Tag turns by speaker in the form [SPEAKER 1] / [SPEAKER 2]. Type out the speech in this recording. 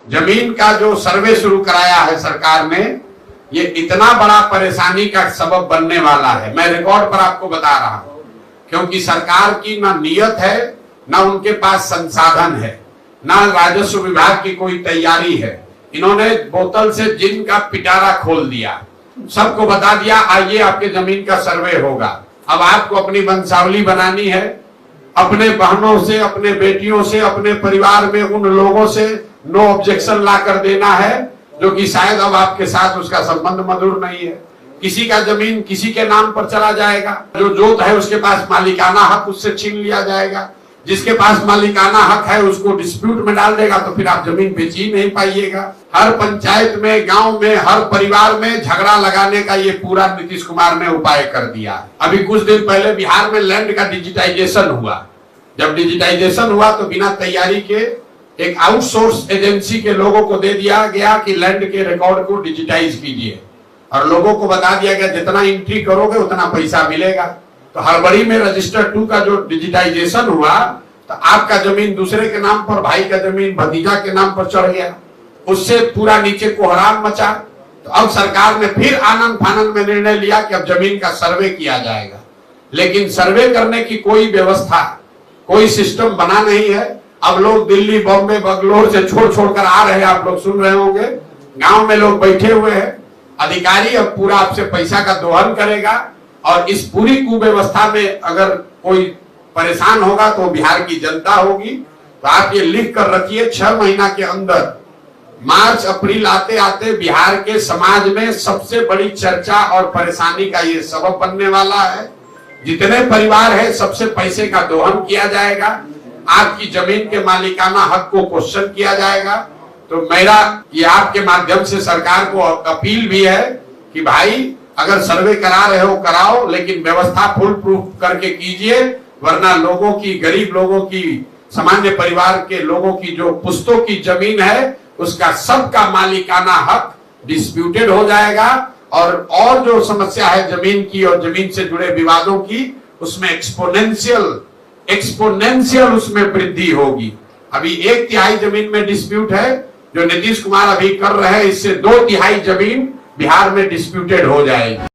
[SPEAKER 1] जमीन का जो सर्वे शुरू कराया है सरकार ने, ये इतना बड़ा परेशानी का सबब बनने वाला है। मैं रिकॉर्ड पर आपको बता रहा हूं, क्योंकि सरकार की ना नियत है, ना उनके पास संसाधन है, ना राजस्व विभाग की कोई तैयारी है। इन्होंने बोतल से जिन का पिटारा खोल दिया, सबको बता दिया आइए आपके जमीन का सर्वे होगा। अब आपको अपनी वंशावली बनानी है, अपने बहनों से, अपने बेटियों से, अपने परिवार में उन लोगों से नो ऑब्जेक्शन ला कर देना है जो कि शायद अब आपके साथ उसका संबंध मधुर नहीं है। किसी का जमीन किसी के नाम पर चला जाएगा, जो जोत है उसके पास मालिकाना हक उससे छीन लिया जाएगा, जिसके पास मालिकाना हक है उसको डिस्प्यूट में डाल देगा, तो फिर आप जमीन बेच ही नहीं पाइएगा। हर पंचायत में, गांव में, हर परिवार में झगड़ा लगाने का ये पूरा नीतीश कुमार ने उपाय कर दिया। अभी कुछ दिन पहले बिहार में लैंड का डिजिटाइजेशन हुआ। जब डिजिटाइजेशन हुआ तो बिना तैयारी के एक आउटसोर्स एजेंसी के लोगों को दे दिया गया कि लैंड के रिकॉर्ड को डिजिटाइज कीजिए, और लोगों को बता दिया गया जितना एंट्री करोगे उतना पैसा मिलेगा। तो हड़बड़ी में रजिस्टर 2 का जो डिजिटाइजेशन हुआ, तो आपका जमीन दूसरे के नाम पर, भाई का जमीन भतीजा के नाम पर चढ़ गया, उससे पूरा नीचे कोहराम मचा। तो अब सरकार ने फिर आनंद फानंद में निर्णय लिया कि अब जमीन का सर्वे किया जाएगा, लेकिन सर्वे करने की कोई व्यवस्था, कोई सिस्टम बना नहीं है। अब लोग दिल्ली, बॉम्बे, बंगलोर से छोड़ छोड़कर आ रहे हैं, आप लोग सुन रहे होंगे, गांव में लोग बैठे हुए हैं। अधिकारी अब पूरा आपसे पैसा का दोहन करेगा, और इस पूरी कुव्यवस्था में अगर कोई परेशान होगा तो बिहार की जनता होगी। तो आप ये लिख कर रखिए, 6 महीना के अंदर, मार्च अप्रैल आते आते बिहार के समाज में सबसे बड़ी चर्चा और परेशानी का ये सबब बनने वाला है। जितने परिवार है सबसे पैसे का दोहन किया जाएगा, आपकी जमीन के मालिकाना हक को क्वेश्चन किया जाएगा। तो मेरा ये आपके माध्यम से सरकार को अपील भी है कि भाई अगर सर्वे करा रहे हो कराओ, लेकिन व्यवस्था फुल प्रूफ करके कीजिए, वरना लोगों की, गरीब लोगों की, सामान्य परिवार के लोगों की जो पुश्तों की जमीन है उसका सबका मालिकाना हक डिस्प्यूटेड हो जाएगा, और जो समस्या है जमीन की और जमीन से जुड़े विवादों की, उसमें एक्सपोनेंशियल उसमें वृद्धि होगी। अभी 1/3 जमीन में डिस्प्यूट है जो नीतीश कुमार अभी कर रहे हैं, इससे 2/3 जमीन बिहार में डिस्प्यूटेड हो जाएगी।